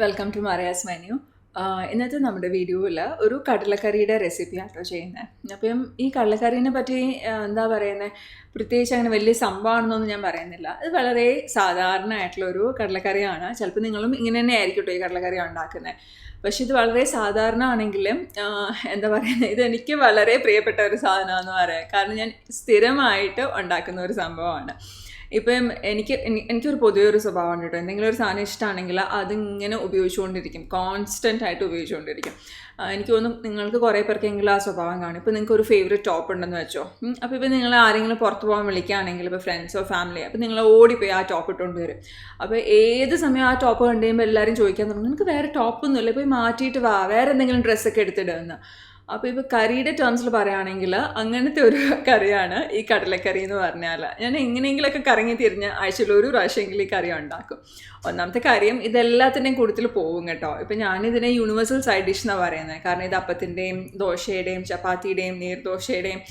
Welcome to മറിയാസ് menu. ഇന്നത്തെ നമ്മുടെ വീഡിയോയിൽ ഒരു കടലക്കറിയുടെ റെസിപ്പി ആട്ടോ ചെയ്യുന്നത്. അപ്പം ഈ കടലക്കറീനെ പറ്റി എന്താ പറയുന്നത്, പ്രത്യേകിച്ച് അങ്ങനെ വലിയ സംഭവമാണെന്നൊന്നും ഞാൻ പറയുന്നില്ല. ഇത് വളരെ സാധാരണയായിട്ടുള്ളൊരു കടലക്കറിയാണ്. ചിലപ്പോൾ നിങ്ങളും ഇങ്ങനെ തന്നെ ആയിരിക്കും കേട്ടോ ഈ കടലക്കറി ഉണ്ടാക്കുന്നത്. പക്ഷെ ഇത് വളരെ സാധാരണ ആണെങ്കിലും എന്താ പറയുന്നത്, ഇതെനിക്ക് വളരെ പ്രിയപ്പെട്ട ഒരു സാധനമാണെന്ന് പറയാം. കാരണം ഞാൻ സ്ഥിരമായിട്ട് ഉണ്ടാക്കുന്ന ഒരു സംഭവമാണ്. ഇപ്പം എനിക്കൊരു പൊതുവെ ഒരു സ്വഭാവമുണ്ട് കേട്ടോ. എന്തെങ്കിലും ഒരു സാധനം ഇഷ്ടമാണെങ്കിൽ അതിങ്ങനെ ഉപയോഗിച്ചുകൊണ്ടിരിക്കും, കോൺസ്റ്റൻ്റ് ആയിട്ട് ഉപയോഗിച്ചുകൊണ്ടിരിക്കും. എനിക്ക് തോന്നുന്നു നിങ്ങൾക്ക് കുറേ പേർക്കെങ്കിലും ആ സ്വഭാവം കാണും. ഇപ്പോൾ നിങ്ങൾക്ക് ഒരു ഫേവറേറ്റ് ടോപ്പ് ഉണ്ടെന്ന് വെച്ചോ. അപ്പോൾ ഇപ്പോൾ നിങ്ങൾ ആരെങ്കിലും പുറത്ത് പോകാൻ വിളിക്കുകയാണെങ്കിൽ, ഇപ്പോൾ ഫ്രണ്ട്സോ ഫാമിലിയോ, അപ്പോൾ നിങ്ങൾ ഓടിപ്പോയി ആ ടോപ്പ് ഇട്ടുകൊണ്ട് വരും. അപ്പോൾ ഏത് സമയം ആ ടോപ്പ് കണ്ടു കഴിയുമ്പോൾ എല്ലാവരും ചോദിക്കാൻ തുടങ്ങും, നിങ്ങൾക്ക് വേറെ ടോപ്പൊന്നുമില്ല, പോയി മാറ്റിയിട്ട് വാ, വേറെ എന്തെങ്കിലും ഡ്രസ്സൊക്കെ എടുത്തിടുമെന്ന്. അപ്പോൾ ഇപ്പോൾ കറിയുടെ ടേംസിൽ പറയുകയാണെങ്കിൽ അങ്ങനത്തെ ഒരു കറിയാണ് ഈ കടലക്കറി എന്ന് പറഞ്ഞാൽ. ഞാൻ എങ്ങനെയെങ്കിലുമൊക്കെ കറങ്ങി തിരിഞ്ഞ് ആഴ്ചയിൽ ഒരു പ്രാവശ്യമെങ്കിലും ഈ കറി ഉണ്ടാക്കും. ഒന്നാമത്തെ കാര്യം, ഇതെല്ലാത്തിൻ്റെയും കൂട്ടത്തിൽ പോകും കേട്ടോ. ഇപ്പം ഞാനിതിനെ യൂണിവേഴ്സൽ സൈഡ് ഡിഷ് എന്നാണ് പറയുന്നത്. കാരണം ഇത് അപ്പത്തിൻ്റെയും ദോശയുടെയും ചപ്പാത്തിയുടെയും നീർദോശയുടെയും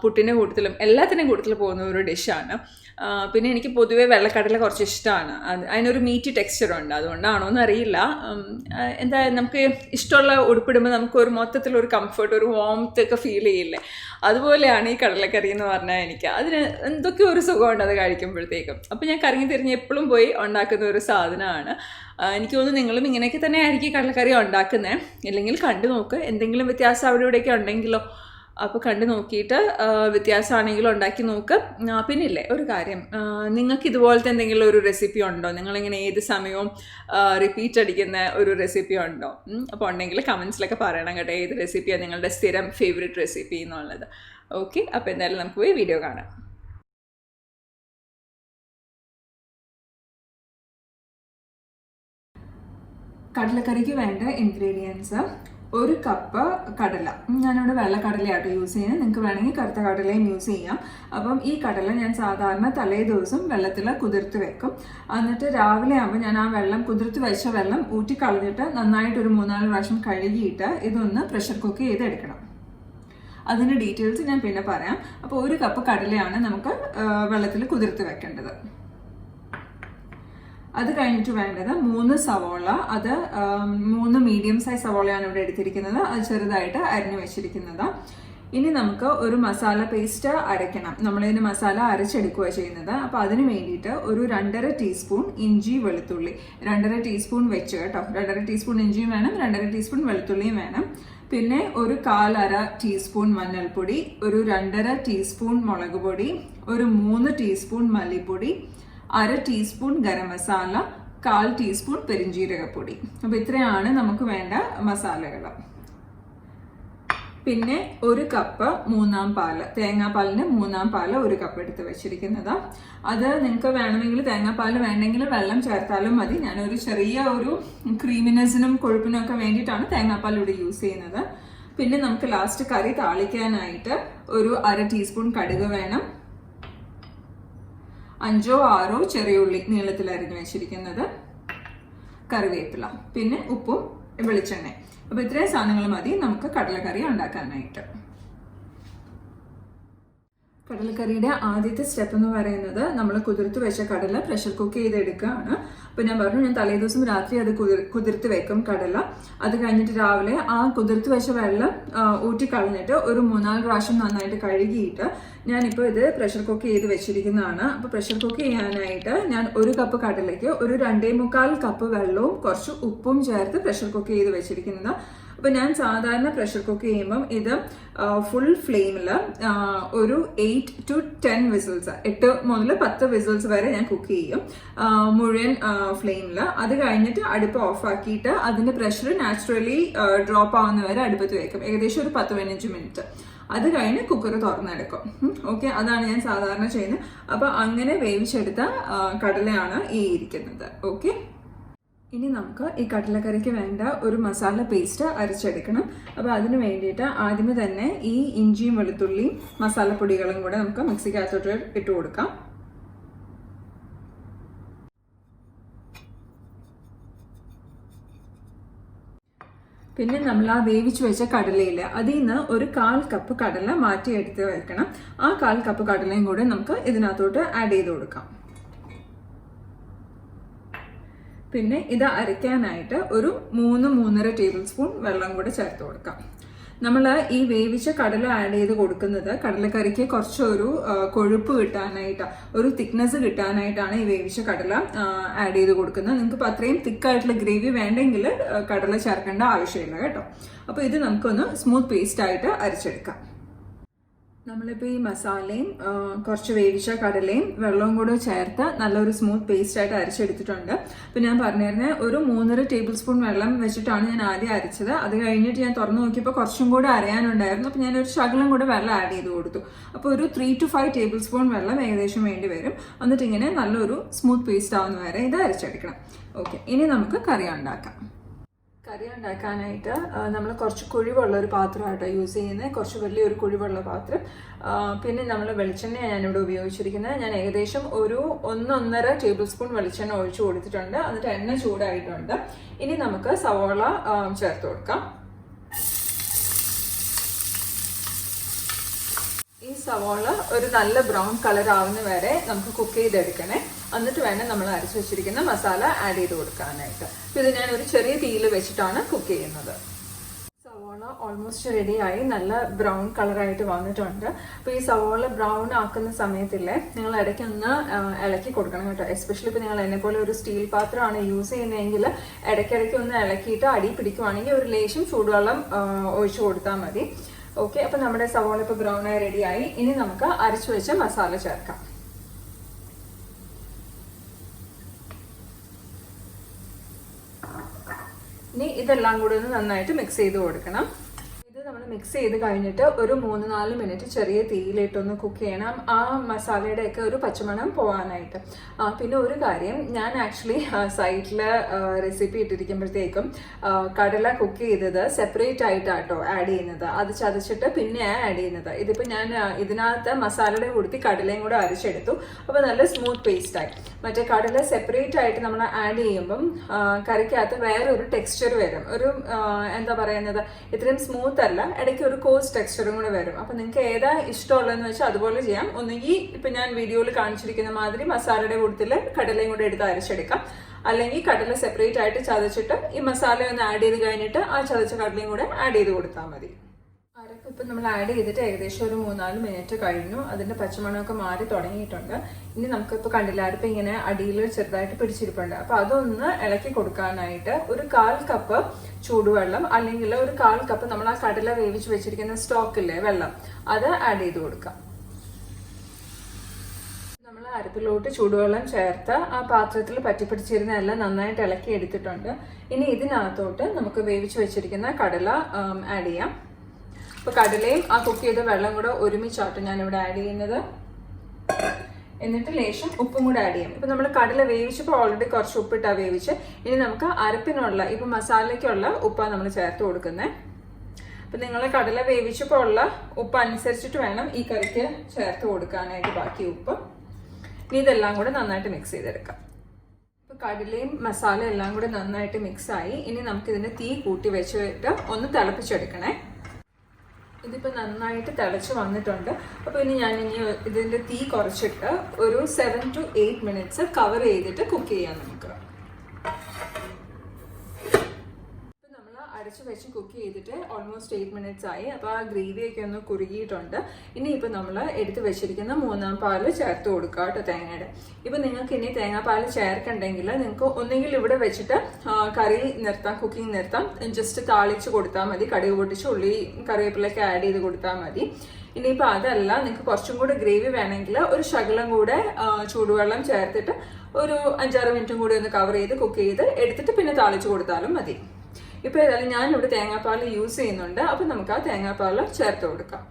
പുട്ടിൻ്റെ കൂട്ടത്തിലും എല്ലാത്തിൻ്റെയും കൂട്ടത്തിൽ പോകുന്ന ഒരു ഡിഷാണ്. പിന്നെ എനിക്ക് പൊതുവേ വെള്ളക്കടല കുറച്ച് ഇഷ്ടമാണ്. അതിനൊരു മീറ്റി ടെക്സ്ചറുണ്ട്, അതുകൊണ്ടാണോ എന്നറിയില്ല. എന്തായാലും നമുക്ക് ഇഷ്ടമുള്ള ഉടുപ്പിടുമ്പോൾ നമുക്കൊരു മൊത്തത്തിലൊരു കംഫർട്ട്, ഒരു വാംത്ത് ഒക്കെ ഫീൽ ചെയ്യില്ലേ, അതുപോലെയാണ് ഈ കടലക്കറി എന്ന് പറഞ്ഞാൽ. എനിക്ക് അതിന് എന്തൊക്കെയോ ഒരു സുഖമുണ്ട് അത് കഴിക്കുമ്പോഴത്തേക്കും. അപ്പോൾ ഞാൻ കറങ്ങി തിരിഞ്ഞ് എപ്പോഴും പോയി ഉണ്ടാക്കുന്ന ഒരു സാധനമാണ്. എനിക്ക് തോന്നുന്നു നിങ്ങളും ഇങ്ങനെയൊക്കെ തന്നെ ആയിരിക്കും കടലക്കറി ഉണ്ടാക്കുന്നത്. ഇല്ലെങ്കിൽ കണ്ടു നോക്ക്, എന്തെങ്കിലും വ്യത്യാസം അവിടെ ഇവിടെയൊക്കെ ഉണ്ടെങ്കിലോ. അപ്പോൾ കണ്ടു നോക്കിയിട്ട് വ്യത്യാസമാണെങ്കിലും ഉണ്ടാക്കി നോക്ക്. പിന്നില്ലേ ഒരു കാര്യം, നിങ്ങൾക്ക് ഇതുപോലത്തെ എന്തെങ്കിലും ഒരു റെസിപ്പി ഉണ്ടോ? നിങ്ങളിങ്ങനെ ഏത് സമയവും റിപ്പീറ്റ് അടിക്കുന്ന ഒരു റെസിപ്പി ഉണ്ടോ? അപ്പോൾ ഉണ്ടെങ്കിൽ കമൻസിലൊക്കെ പറയണം കേട്ടോ, ഏത് റെസിപ്പിയാണ് നിങ്ങളുടെ സ്ഥിരം ഫേവറേറ്റ് റെസിപ്പി എന്നുള്ളത്. ഓക്കെ, അപ്പോൾ എന്തായാലും നമുക്ക് പോയി വീഡിയോ കാണാം. കടലക്കറിക്ക് വേണ്ട ഇൻഗ്രീഡിയൻസ്: ഒരു കപ്പ് കടല. ഞാനിവിടെ വെള്ളക്കടലയായിട്ട് യൂസ് ചെയ്യുന്നത്. നിങ്ങൾക്ക് വേണമെങ്കിൽ കറുത്ത കടലയും യൂസ് ചെയ്യാം. അപ്പം ഈ കടല ഞാൻ സാധാരണ തലേ ദിവസം വെള്ളത്തിൽ കുതിർത്ത് വെക്കും. എന്നിട്ട് രാവിലെ ആകുമ്പോൾ ഞാൻ ആ വെള്ളം, കുതിർത്ത് വെച്ച വെള്ളം ഊറ്റിക്കളഞ്ഞിട്ട് നന്നായിട്ടൊരു 3-4 പ്രാവശ്യം കഴുകിയിട്ട് ഇതൊന്ന് പ്രഷർ കുക്ക് ചെയ്തെടുക്കണം. അതിൻ്റെ ഡീറ്റെയിൽസ് ഞാൻ പിന്നെ പറയാം. അപ്പോൾ ഒരു കപ്പ് കടലയാണ് നമുക്ക് വെള്ളത്തിൽ കുതിർത്ത് വെക്കേണ്ടത്. അത് കഴിഞ്ഞിട്ട് വേണ്ടത് 3 സവോള. അത് 3 മീഡിയം സൈസ് സവോളയാണ് ഇവിടെ എടുത്തിരിക്കുന്നത്. അത് ചെറുതായിട്ട് അരിഞ്ഞു വെച്ചിരിക്കുന്നത്. ഇനി നമുക്ക് ഒരു മസാല പേസ്റ്റ് അരയ്ക്കണം. നമ്മളിതിന് മസാല അരച്ചെടുക്കുക ചെയ്യുന്നത്. അപ്പോൾ അതിന് വേണ്ടിയിട്ട് ഒരു 2.5 ടീസ്പൂൺ ഇഞ്ചി വെളുത്തുള്ളി, 2.5 ടീസ്പൂൺ വെച്ച് കേട്ടോ. 2.5 ടീസ്പൂൺ ഇഞ്ചിയും വേണം, 2.5 ടീസ്പൂൺ വെളുത്തുള്ളിയും വേണം. പിന്നെ ഒരു 1/4 ടീസ്പൂൺ മഞ്ഞൾപ്പൊടി, ഒരു 2.5 ടീസ്പൂൺ മുളക് പൊടി, ഒരു 3 ടീസ്പൂൺ മല്ലിപ്പൊടി, 1/2 ടീസ്പൂൺ ഗരം മസാല, 1/4 ടീസ്പൂൺ പെരിഞ്ജീരകപ്പൊടി. അപ്പോൾ ഇത്രയാണ് നമുക്ക് വേണ്ട മസാലകൾ. പിന്നെ ഒരു കപ്പ് 3-ാം പാല്, തേങ്ങാപ്പാലിൻ്റെ 3-ാം പാല് 1 കപ്പ് എടുത്ത് വെച്ചിരിക്കുന്നത്. അത് നിങ്ങൾക്ക് വേണമെങ്കിൽ തേങ്ങാപ്പാല് വേണമെങ്കിൽ വെള്ളം ചേർത്താലും മതി. ഞാനൊരു ചെറിയ ഒരു ക്രീമിനെസിനും കൊഴുപ്പിനും ഒക്കെ വേണ്ടിയിട്ടാണ് തേങ്ങാപ്പാൽ ഇവിടെ യൂസ് ചെയ്യുന്നത്. പിന്നെ നമുക്ക് ലാസ്റ്റ് കറി താളിക്കാനായിട്ട് ഒരു 1/2 ടീസ്പൂൺ കടുക് വേണം, 5-6 ചെറിയുള്ളി നീളത്തിൽ അരിഞ്ഞു വെച്ചിരിക്കുന്നത്, കറിവേപ്പില, പിന്നെ ഉപ്പും വെളിച്ചെണ്ണ. അപ്പോൾ ഇത്രയും സാധനങ്ങൾ മതി നമുക്ക് കടലക്കറി ഉണ്ടാക്കാനായിട്ട്. കടലക്കറിയുടെ ആദ്യത്തെ സ്റ്റെപ്പ് എന്ന് പറയുന്നത് നമ്മൾ കുതിർത്ത് വെച്ച കടല പ്രഷർ കുക്ക് ചെയ്തെടുക്കുകയാണ്. അപ്പോൾ ഞാൻ പറഞ്ഞു, ഞാൻ തലേ ദിവസം രാത്രി അത് കുതിർത്ത് വെക്കും കടല. അത് കഴിഞ്ഞിട്ട് രാവിലെ ആ കുതിർത്ത് വെച്ച വെള്ളം ഊറ്റിക്കളഞ്ഞിട്ട് ഒരു 3-4 പ്രാവശ്യം നന്നായിട്ട് കഴുകിയിട്ട് ഞാനിപ്പോൾ ഇത് പ്രഷർ കുക്ക് ചെയ്ത് വെച്ചിരിക്കുന്നതാണ്. അപ്പോൾ പ്രഷർ കുക്ക് ചെയ്യാനായിട്ട് ഞാൻ 1 കപ്പ് കടലയ്ക്ക് ഒരു 2.25 കപ്പ് വെള്ളവും കുറച്ച് ഉപ്പും ചേർത്ത് പ്രഷർ കുക്ക് ചെയ്ത് വെച്ചിരിക്കുന്നത്. അപ്പോൾ ഞാൻ സാധാരണ പ്രഷർ കുക്ക് ചെയ്യുമ്പം ഇത് ഫുൾ ഫ്ലെയിമിൽ ഒരു 8 to 10 വിസിൽസ്, 8 മുതൽ 10 വിസിൽസ് വരെ ഞാൻ കുക്ക് ചെയ്യും മുഴുവൻ ഫ്ലെയിമിൽ. അത് കഴിഞ്ഞിട്ട് അടുപ്പ് ഓഫാക്കിയിട്ട് അതിൻ്റെ പ്രഷർ നാച്ചുറലി ഡ്രോപ്പ് ആവുന്ന വരെ അടുപ്പത്ത് വെക്കും, ഏകദേശം ഒരു 10-15 മിനിറ്റ്. അത് കഴിഞ്ഞ് കുക്കർ തുറന്നെടുക്കും. ഓക്കെ, അതാണ് ഞാൻ സാധാരണ ചെയ്യുന്നത്. അപ്പോൾ അങ്ങനെ വേവിച്ചെടുത്ത കടലയാണ് ഈ ഇരിക്കുന്നത്. ഓക്കെ, ഇനി നമുക്ക് ഈ കടലക്കറിക്ക് വേണ്ട ഒരു മസാല പേസ്റ്റ് അരച്ചെടുക്കണം. അപ്പോൾ അതിന് വേണ്ടിയിട്ട് ആദ്യമേ തന്നെ ഈ ഇഞ്ചിയും വെളുത്തുള്ളിയും മസാലപ്പൊടികളും കൂടെ നമുക്ക് മിക്സിക്കകത്തോട്ട് ഇട്ട് കൊടുക്കാം. പിന്നെ നമ്മൾ ആ വേവിച്ച് വെച്ച കടലയില്ല, അതിൽ നിന്ന് ഒരു 1/4 കപ്പ് കടല മാറ്റിയെടുത്ത് വെക്കണം. ആ 1/4 കപ്പ് കടലയും കൂടെ നമുക്ക് ഇതിനകത്തോട്ട് ആഡ് ചെയ്ത് കൊടുക്കാം. പിന്നെ ഇത് അരയ്ക്കാനായിട്ട് ഒരു 3-3.5 ടേബിൾ സ്പൂൺ വെള്ളം കൂടെ ചേർത്ത് കൊടുക്കാം. നമ്മൾ ഈ വേവിച്ച കടല ആഡ് ചെയ്ത് കൊടുക്കുന്നത് കടലക്കറിക്ക് കുറച്ചൊരു കൊഴുപ്പ് കിട്ടാനായിട്ടാണ്, ഒരു തിക്നെസ് കിട്ടാനായിട്ടാണ് ഈ വേവിച്ച കടല ആഡ് ചെയ്ത് കൊടുക്കുന്നത്. നിങ്ങൾക്ക് ഇപ്പോൾ അത്രയും തിക്കായിട്ടുള്ള ഗ്രേവി വേണ്ടെങ്കിൽ കടല ചേർക്കേണ്ട ആവശ്യമില്ല കേട്ടോ. അപ്പോൾ ഇത് നമുക്കൊന്ന് സ്മൂത്ത് പേസ്റ്റ് ആയിട്ട് അരച്ചെടുക്കാം. നമ്മളിപ്പോൾ ഈ മസാലയും കുറച്ച് വേവിച്ച കടലയും വെള്ളവും കൂടെ ചേർത്ത് നല്ലൊരു സ്മൂത്ത് പേസ്റ്റ് ആയിട്ട് അരച്ചെടുത്തിട്ടുണ്ട്. അപ്പോൾ ഞാൻ പറഞ്ഞിരുന്നത് ഒരു 3.5 ടേബിൾ സ്പൂൺ വെള്ളം വെച്ചിട്ടാണ് ഞാൻ ആദ്യം അരച്ചത്. അത് കഴിഞ്ഞിട്ട് ഞാൻ തുറന്നു നോക്കിയപ്പോൾ കുറച്ചും കൂടെ അരയാനുണ്ടായിരുന്നു. അപ്പോൾ ഞാനൊരു ശകലം കൂടെ വെള്ളം ആഡ് ചെയ്ത് കൊടുത്തു. അപ്പോൾ ഒരു 3 to 5 ടേബിൾ സ്പൂൺ വെള്ളം ഏകദേശം വേണ്ടി വരും. എന്നിട്ട് ഇങ്ങനെ നല്ലൊരു സ്മൂത്ത് പേസ്റ്റ് ആവുന്ന വരെ ഇത് അരച്ചെടുക്കണം. ഓക്കെ, ഇനി നമുക്ക് കറി ഉണ്ടാക്കാം. കറി ഉണ്ടാക്കാനായിട്ട് നമ്മൾ കുറച്ച് കുഴിവുള്ള ഒരു പാത്രമായിട്ടോ യൂസ് ചെയ്യുന്നത്, കുറച്ച് വലിയൊരു കുഴിവുള്ള പാത്രം. പിന്നെ നമ്മൾ വെളിച്ചെണ്ണയാണ് ഞാനിവിടെ ഉപയോഗിച്ചിരിക്കുന്നത്. ഞാൻ ഏകദേശം ഒരു 1-1.5 ടേബിൾ സ്പൂൺ വെളിച്ചെണ്ണ ഒഴിച്ചു കൊടുത്തിട്ടുണ്ട്. എന്നിട്ട് എണ്ണ ചൂടായിട്ടുണ്ട്. ഇനി നമുക്ക് സവോള ചേർത്ത് കൊടുക്കാം. ഈ സവോള ഒരു നല്ല ബ്രൗൺ കളർ ആവുന്ന വരെ നമുക്ക് കുക്ക് ചെയ്തെടുക്കണേ. എന്നിട്ട് വേണം നമ്മൾ അരച്ച് വെച്ചിരിക്കുന്ന മസാല ആഡ് ചെയ്ത് കൊടുക്കാനായിട്ട്. അപ്പോൾ ഇത് ഞാൻ ഒരു ചെറിയ തീയിൽ വെച്ചിട്ടാണ് കുക്ക് ചെയ്യുന്നത്. സവോള ഓൾമോസ്റ്റ് റെഡിയായി നല്ല ബ്രൗൺ കളറായിട്ട് വന്നിട്ടുണ്ട്. അപ്പോൾ ഈ സവോള ബ്രൗൺ ആക്കുന്ന സമയത്തില്ലേ നിങ്ങൾ ഇടയ്ക്കൊന്ന് ഇളക്കി കൊടുക്കണം കേട്ടോ. എസ്പെഷ്യലി ഇപ്പോൾ നിങ്ങൾ എന്നെപ്പോലെ ഒരു സ്റ്റീൽ പാത്രമാണ് യൂസ് ചെയ്യുന്നതെങ്കിൽ ഇടയ്ക്കിടയ്ക്ക് ഒന്ന് ഇളക്കിയിട്ട് അടി പിടിക്കുവാണെങ്കിൽ ഒരു ലേശം ചൂടുവെള്ളം ഒഴിച്ചു കൊടുത്താൽ മതി. ഓക്കെ, അപ്പോൾ നമ്മുടെ സവോള ഇപ്പോൾ ബ്രൗൺ ആയി റെഡിയായി. ഇനി നമുക്ക് അരച്ചു വെച്ച മസാല ചേർക്കാം. ഇനി ഇതെല്ലാം കൂടി ഒന്ന് നന്നായിട്ട് മിക്സ് ചെയ്ത് കൊടുക്കണം. ഇത് നമ്മൾ മിക്സ് ചെയ്ത് കഴിഞ്ഞിട്ട് ഒരു 3-4 മിനിറ്റ് ചെറിയ തീയിലിട്ടൊന്ന് കുക്ക് ചെയ്യണം, ആ മസാലയുടെയൊക്കെ ഒരു പച്ചമണം പോകാനായിട്ട്. പിന്നെ ഒരു കാര്യം, ഞാൻ ആക്ച്വലി സൈഡിൽ റെസിപ്പി ഇട്ടിരിക്കുമ്പോഴത്തേക്കും കടല കുക്ക് ചെയ്തത് സെപ്പറേറ്റ് ആയിട്ടാട്ടോ ആഡ് ചെയ്യുന്നത്. അത് ചതച്ചിട്ട് പിന്നെയാണ് ആഡ് ചെയ്യുന്നത്. ഇതിപ്പോൾ ഞാൻ ഇതിനകത്ത് മസാലയുടെ കൂടി കടലയും കൂടെ അരച്ചെടുത്തു. അപ്പോൾ നല്ല സ്മൂത്ത് പേസ്റ്റായി. മറ്റേ കടല സെപ്പറേറ്റ് ആയിട്ട് നമ്മൾ ആഡ് ചെയ്യുമ്പം കറിക്കകത്ത് വേറെ ഒരു ടെക്സ്ചർ വരും. ഒരു എന്താ പറയുന്നത്, ഇത്രയും സ്മൂത്ത് അല്ല, ഇടയ്ക്ക് ഒരു കോഴ്സ് ടെക്സ്ചറും കൂടെ വരും. അപ്പൊ നിങ്ങൾക്ക് ഏതാ ഇഷ്ടമുള്ളതെന്ന് വെച്ചാൽ അതുപോലെ ചെയ്യാം. ഒന്നുകിൽ ഇപ്പൊ ഞാൻ വീഡിയോയിൽ കാണിച്ചിരിക്കുന്ന മാതിരി മസാലയുടെ കൂട്ടത്തിൽ കടലയും കൂടെ എടുത്ത് അരച്ചെടുക്കാം, അല്ലെങ്കിൽ കടല സെപ്പറേറ്റ് ആയിട്ട് ചതച്ചിട്ട് ഈ മസാല ഒന്ന് ആഡ് ചെയ്ത് കഴിഞ്ഞിട്ട് ആ ചതച്ച കടലയും കൂടെ ആഡ് ചെയ്ത് കൊടുത്താൽ മതി. അരപ്പ് ഇപ്പം നമ്മൾ ആഡ് ചെയ്തിട്ട് ഏകദേശം ഒരു 3-4 മിനിറ്റ് കഴിഞ്ഞു. അതിന്റെ പച്ചമണമൊക്കെ മാറി തുടങ്ങിയിട്ടുണ്ട്. ഇനി നമുക്കിപ്പോൾ കണ്ടില്ല, അരപ്പ് ഇങ്ങനെ അടിയിൽ ചെറുതായിട്ട് പിടിച്ചിരിപ്പുണ്ട്. അപ്പൊ അതൊന്ന് ഇളക്കി കൊടുക്കാനായിട്ട് ഒരു 1/4 കപ്പ് ചൂടുവെള്ളം, അല്ലെങ്കിൽ ഒരു 1/4 കപ്പ് നമ്മൾ ആ കടല വേവിച്ച് വെച്ചിരിക്കുന്ന സ്റ്റോക്കില്ലേ വെള്ളം, അത് ആഡ് ചെയ്ത് കൊടുക്കാം. നമ്മൾ അരപ്പിലോട്ട് ചൂടുവെള്ളം ചേർത്ത് ആ പാത്രത്തിൽ പറ്റിപ്പിടിച്ചിരുന്ന എല്ലാം നന്നായിട്ട് ഇളക്കി എടുത്തിട്ടുണ്ട്. ഇനി ഇതിനകത്തോട്ട് നമുക്ക് വേവിച്ച് വെച്ചിരിക്കുന്ന കടല ആഡ് ചെയ്യാം. അപ്പോൾ കടലയും ആ കുക്ക് ചെയ്ത വെള്ളം കൂടെ ഒരുമിച്ചാട്ടോ ഞാനിവിടെ ആഡ് ചെയ്യുന്നത്. എന്നിട്ട് ലേശം ഉപ്പും കൂടെ ആഡ് ചെയ്യാം. ഇപ്പം നമ്മൾ കടല വേവിച്ചപ്പോൾ ഓൾറെഡി കുറച്ച് ഉപ്പിട്ടാണ് വേവിച്ച്. ഇനി നമുക്ക് അരപ്പിനുള്ള ഇപ്പം മസാലയ്ക്കുള്ള ഉപ്പാണ് നമ്മൾ ചേർത്ത് കൊടുക്കുന്നത്. അപ്പം നിങ്ങൾ കടല വേവിച്ചപ്പോൾ ഉള്ള ഉപ്പ് അനുസരിച്ചിട്ട് വേണം ഈ കറിക്ക് ചേർത്ത് കൊടുക്കാനായിട്ട് ബാക്കി ഉപ്പ്. ഇനി ഇതെല്ലാം കൂടെ നന്നായിട്ട് മിക്സ് ചെയ്തെടുക്കാം. ഇപ്പോൾ കടലയും മസാല എല്ലാം കൂടെ നന്നായിട്ട് മിക്സായി. ഇനി നമുക്കിതിൻ്റെ തീ കൂട്ടി വെച്ചിട്ട് ഒന്ന് തിളപ്പിച്ചെടുക്കണേ. ഇതിപ്പോൾ നന്നായിട്ട് തിളച്ച് വന്നിട്ടുണ്ട്. അപ്പോൾ ഇനി ഇതിൻ്റെ തീ കുറച്ചിട്ട് ഒരു 7 to 8 മിനിറ്റ്സ് കവർ ചെയ്തിട്ട് കുക്ക് ചെയ്യാം നമുക്ക്. ഇപ്പം നമ്മൾ അടച്ച് വെച്ച് കുക്ക് ചെയ്തിട്ട് ഓൾമോസ്റ്റ് 8 മിനിറ്റ്സ് ആയി. അപ്പോൾ ആ ഗ്രേവിയൊക്കെ ഒന്ന് കുറുകിയിട്ടുണ്ട്. ഇനിയിപ്പോൾ നമ്മൾ എടുത്ത് വെച്ചിരിക്കുന്ന 3-ാം പാല് ചേർത്ത് കൊടുക്കുക കേട്ടോ, തേങ്ങയുടെ. ഇപ്പം നിങ്ങൾക്ക് ഇനി തേങ്ങാപ്പാൽ ചേർക്കണ്ടെങ്കിൽ നിങ്ങൾക്ക് ഒന്നെങ്കിൽ ഇവിടെ വെച്ചിട്ട് കറി നിർത്താം, കുക്കിംഗ് നിർത്താം, ജസ്റ്റ് താളിച്ച് കൊടുത്താൽ മതി. കടുക് പൊട്ടിച്ച് ഉള്ളി കറിവേപ്പിലൊക്കെ ആഡ് ചെയ്ത് കൊടുത്താൽ മതി. ഇനിയിപ്പോൾ അതല്ല, നിങ്ങൾക്ക് കുറച്ചും കൂടെ ഗ്രേവി വേണമെങ്കിൽ ഒരു ശകലം കൂടെ ചൂടുവെള്ളം ചേർത്തിട്ട് ഒരു 5-6 മിനിറ്റും കൂടി ഒന്ന് കവർ ചെയ്ത് കുക്ക് ചെയ്ത് എടുത്തിട്ട് പിന്നെ താളിച്ച് കൊടുത്താലും മതി. ഇപ്പോൾ ഏതായാലും ഞാനിവിടെ തേങ്ങാപ്പാൽ യൂസ് ചെയ്യുന്നുണ്ട്. അപ്പം നമുക്ക് ആ തേങ്ങാപ്പാൽ ചേർത്ത് കൊടുക്കാം.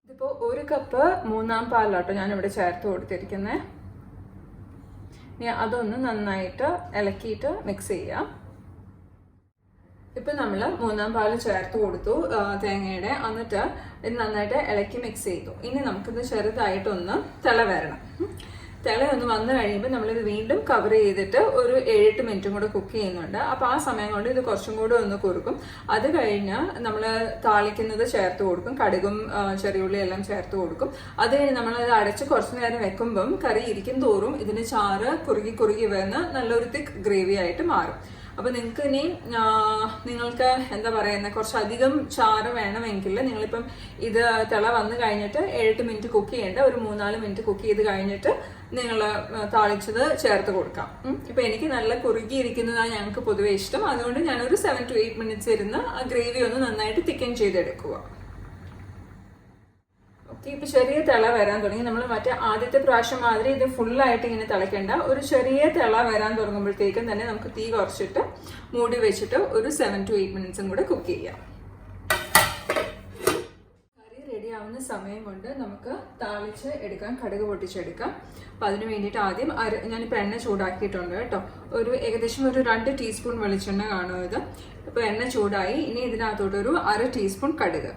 ഇതിപ്പോൾ 1 കപ്പ് 3-ാം പാലാട്ടോ ഞാനിവിടെ ചേർത്ത് കൊടുത്തിരിക്കുന്നത്. ഇനി അതൊന്ന് നന്നായിട്ട് ഇളക്കിയിട്ട് മിക്സ് ചെയ്യാം. ഇപ്പം നമ്മൾ 3-ാം പാല് ചേർത്ത് കൊടുത്തു തേങ്ങയുടെ. എന്നിട്ട് ഇത് നന്നായിട്ട് ഇളക്കി മിക്സ് ചെയ്തു. ഇനി നമുക്കിത് ചെറുതായിട്ടൊന്ന് തിള വരണം. തിളയൊന്ന് വന്നു കഴിയുമ്പോൾ നമ്മളിത് വീണ്ടും കവർ ചെയ്തിട്ട് ഒരു 7-8 മിനിറ്റും കൂടെ കുക്ക് ചെയ്യുന്നുണ്ട്. അപ്പോൾ ആ സമയം കൊണ്ട് ഇത് കുറച്ചും കൂടെ ഒന്ന് കുറുക്കും. അത് കഴിഞ്ഞ് നമ്മൾ താളിക്കുന്നത് ചേർത്ത് കൊടുക്കും, കടുകും ചെറിയുള്ളി എല്ലാം ചേർത്ത് കൊടുക്കും. അത് കഴിഞ്ഞ് നമ്മളത് അടച്ച് കുറച്ച് നേരം വെക്കുമ്പം കറി ഇരിക്കും തോറും ഇതിന് ചാറ് കുറുകി കുറുകി വന്ന് നല്ലൊരു തിക്ക് ഗ്രേവി ആയിട്ട് മാറും. അപ്പോൾ നിങ്ങൾക്ക് ഇനി നിങ്ങൾക്ക് എന്താ പറയുന്നത് കുറച്ചധികം ചാറ് വേണമെങ്കിൽ നിങ്ങളിപ്പം ഇത് തിള വന്നു കഴിഞ്ഞിട്ട് 7-8 മിനിറ്റ് കുക്ക് ചെയ്യേണ്ട, ഒരു 3-4 മിനിറ്റ് കുക്ക് ചെയ്ത് കഴിഞ്ഞിട്ട് നിങ്ങൾ താളിച്ചത് ചേർത്ത് കൊടുക്കാം. ഇപ്പം എനിക്ക് നല്ല കുറുകിയിരിക്കുന്നതാണ് ഞങ്ങൾക്ക് പൊതുവേ ഇഷ്ടം. അതുകൊണ്ട് ഞാനൊരു 7 to 8 മിനിറ്റ്സ് ഇരുന്ന് ആ ഗ്രേവി ഒന്ന് നന്നായിട്ട് തിക്കൻ ചെയ്തെടുക്കുക. ഓക്കെ, ഇപ്പം ചെറിയ തിള വരാൻ തുടങ്ങി. നമ്മൾ മറ്റേ ആദ്യത്തെ പ്രാവശ്യം മാതിരി ഇത് ഫുള്ളായിട്ട് ഇങ്ങനെ തിളയ്ക്കേണ്ട. ഒരു ചെറിയ തിള വരാൻ തുടങ്ങുമ്പോഴത്തേക്കും തന്നെ നമുക്ക് തീ കുറച്ചിട്ട് മൂടി വെച്ചിട്ട് ഒരു 7 to 8 മിനിറ്റ്സും കൂടെ കുക്ക് ചെയ്യാം. കറി റെഡി ആവുന്ന സമയം കൊണ്ട് നമുക്ക് താളിച്ച് എടുക്കാം, കടുക് പൊട്ടിച്ചെടുക്കാം. അപ്പം അതിന് വേണ്ടിയിട്ട് ആദ്യം ഞാനിപ്പോൾ എണ്ണ ചൂടാക്കിയിട്ടുണ്ട് കേട്ടോ. ഏകദേശം ഒരു 2 ടീസ്പൂൺ വെളിച്ചെണ്ണ കാണും ഇത്. ഇപ്പോൾ എണ്ണ ചൂടായി. ഇനി ഇതിനകത്തോട്ടൊരു 1/2 ടീസ്പൂൺ കടുക്,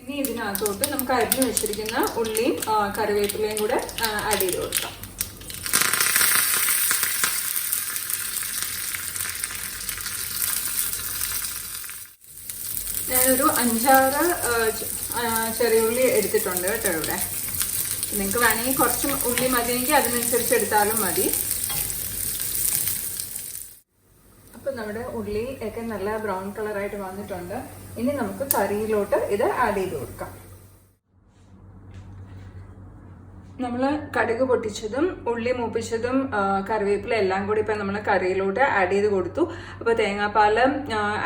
ഇനി ഇതിനകത്തോട്ട് നമുക്ക് അരിഞ്ഞു വെച്ചിരിക്കുന്ന ഉള്ളിയും കറിവേപ്പിലയും കൂടെ ആഡ് ചെയ്ത് കൊടുക്കാം. ഞാനൊരു 5-6 ചെറിയ ഉള്ളി എടുത്തിട്ടുണ്ട് കേട്ടോ ഇവിടെ. നിങ്ങൾക്ക് വേണമെങ്കിൽ കുറച്ച് ഉള്ളി മതിയെങ്കിൽ അതിനനുസരിച്ച് എടുത്താലും മതി. അപ്പം നമ്മുടെ ഉള്ളി ഒക്കെ നല്ല ബ്രൗൺ കളറായിട്ട് വന്നിട്ടുണ്ട്. ഇനി നമുക്ക് കറിയിലോട്ട് ഇത് ആഡ് ചെയ്ത് കൊടുക്കാം. നമ്മൾ കടുക് പൊട്ടിച്ചതും ഉള്ളി മൂപ്പിച്ചതും കറിവേപ്പില എല്ലാം കൂടി ഇപ്പം നമ്മൾ കറിയിലോട്ട് ആഡ് ചെയ്ത് കൊടുത്തു. അപ്പോൾ തേങ്ങാപ്പാൽ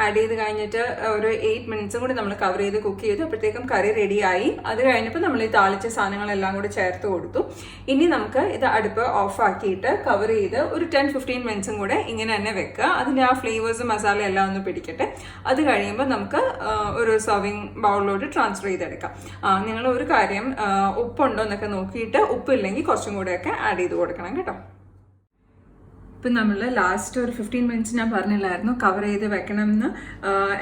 ആഡ് ചെയ്ത് കഴിഞ്ഞിട്ട് ഒരു 8 മിനിറ്റ്സും കൂടി നമ്മൾ കവർ ചെയ്ത് കുക്ക് ചെയ്തു. അപ്പോഴത്തേക്കും കറി റെഡിയായി. അത് കഴിഞ്ഞപ്പോൾ നമ്മൾ ഈ താളിച്ച സാധനങ്ങളെല്ലാം കൂടി ചേർത്ത് കൊടുത്തു. ഇനി നമുക്ക് ഇത് അടുപ്പ് ഓഫ് ആക്കിയിട്ട് കവർ ചെയ്ത് ഒരു 10-15 മിനിറ്റ്സും കൂടെ ഇങ്ങനെ തന്നെ വെക്കുക. അതിൻ്റെ ആ ഫ്ലേവേഴ്സും മസാല എല്ലാം ഒന്ന് പിടിക്കട്ടെ. അത് കഴിയുമ്പോൾ നമുക്ക് ഒരു സർവിങ് ബൗളിലോട്ട് ട്രാൻസ്ഫർ ചെയ്തെടുക്കാം. നിങ്ങൾ ഒരു കാര്യം ഉപ്പുണ്ടോ എന്നൊക്കെ നോക്കിയിട്ട് ഉപ്പില്ലെങ്കിൽ കുറച്ചും കൂടെയൊക്കെ ആഡ് ചെയ്ത് കൊടുക്കണം കേട്ടോ. ഇപ്പം നമ്മൾ ലാസ്റ്റ് ഒരു 15 മിനിറ്റ്സ് ഞാൻ പറഞ്ഞില്ലായിരുന്നു കവർ ചെയ്ത് വെക്കണമെന്ന്.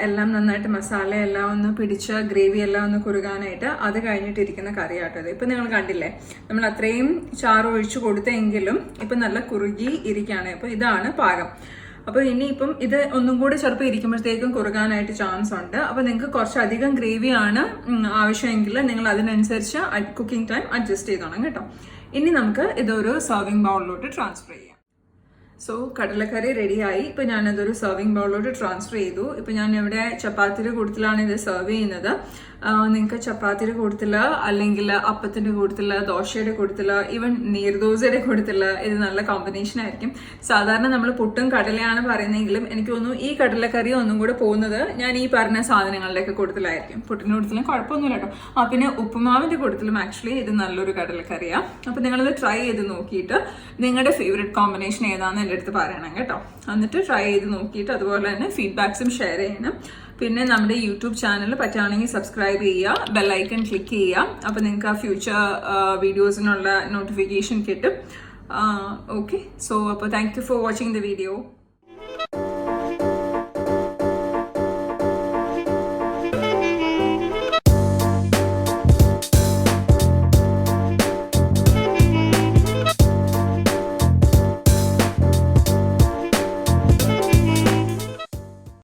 എല്ലാം നന്നായിട്ട് മസാല എല്ലാം ഒന്ന് പിടിച്ച് ഗ്രേവി എല്ലാം ഒന്ന് കുറുകാനായിട്ട്. അത് കഴിഞ്ഞിട്ടിരിക്കുന്ന കറിയാട്ടത്. ഇപ്പം നിങ്ങൾ കണ്ടില്ലേ, നമ്മൾ അത്രയും ചാറ് ഒഴിച്ചു കൊടുത്തെങ്കിലും ഇപ്പം നല്ല കുറുകി ഇരിക്കുകയാണ്. അപ്പോൾ ഇതാണ് പാകം. അപ്പോൾ ഇനിയിപ്പം ഇത് ഒന്നും കൂടി ചിലപ്പോൾ ഇരിക്കുമ്പോഴത്തേക്കും കുറുകാനായിട്ട് ചാൻസ് ഉണ്ട്. അപ്പോൾ നിങ്ങൾക്ക് കുറച്ചധികം ഗ്രേവിയാണ് ആവശ്യമെങ്കിൽ നിങ്ങൾ അതിനനുസരിച്ച് കുക്കിംഗ് ടൈം അഡ്ജസ്റ്റ് ചെയ്തോണം കേട്ടോ. ഇനി നമുക്ക് ഇതൊരു സർവിങ് ബൗളിലോട്ട് ട്രാൻസ്ഫർ ചെയ്യാം. സോ കടലക്കറി റെഡിയായി. ഇപ്പം ഞാനതൊരു സർവിങ് ബൗളിലോട്ട് ട്രാൻസ്ഫർ ചെയ്തു. ഇപ്പം ഞാൻ ഇവിടെ ചപ്പാത്തിയുടെ കൂട്ടത്തിലാണ് ഇത് സെർവ് ചെയ്യുന്നത്. നിങ്ങൾക്ക് ചപ്പാത്തിയുടെ കൂട്ടത്തിൽ അല്ലെങ്കിൽ അപ്പത്തിൻ്റെ കൂട്ടത്തിൽ, ദോശയുടെ കൂട്ടത്തിൽ, ഈവൻ നീർദോശയുടെ കൂട്ടത്തിൽ ഇത് നല്ല കോമ്പിനേഷൻ ആയിരിക്കും. സാധാരണ നമ്മൾ പുട്ടും കടലയാണ് പറയുന്നതെങ്കിലും എനിക്ക് തോന്നുന്നു ഈ കടലക്കറി ഒന്നും കൂടെ പോകുന്നത് ഞാൻ ഈ പറഞ്ഞ സാധനങ്ങളുടെയൊക്കെ കൂട്ടത്തിലായിരിക്കും. പുട്ടിൻ്റെ കൂട്ടത്തിലും കുഴപ്പമൊന്നുമില്ല കേട്ടോ. പിന്നെ ഉപ്പുമാവിൻ്റെ കൂട്ടത്തിലും ആക്ച്വലി ഇത് നല്ലൊരു കടലക്കറിയാണ്. അപ്പോൾ നിങ്ങളിത് ട്രൈ ചെയ്ത് നോക്കിയിട്ട് നിങ്ങളുടെ ഫേവറേറ്റ് കോമ്പിനേഷൻ ഏതാണെന്ന് എൻ്റെ അടുത്ത് പറയണം കേട്ടോ. എന്നിട്ട് ട്രൈ ചെയ്ത് നോക്കിയിട്ട് അതുപോലെ തന്നെ ഫീഡ്ബാക്സും ഷെയർ ചെയ്യണം. പിന്നെ നമ്മുടെ യൂട്യൂബ് ചാനൽ പറ്റുകയാണെങ്കിൽ സബ്സ്ക്രൈബ് ചെയ്യുക, ബെല്ലൈക്കൺ ക്ലിക്ക് ചെയ്യുക. അപ്പോൾ നിങ്ങൾക്ക് ആ ഫ്യൂച്ചർ വീഡിയോസിനുള്ള നോട്ടിഫിക്കേഷൻ കിട്ടും. ഓക്കെ, സോ അപ്പോൾ thank you for watching the video.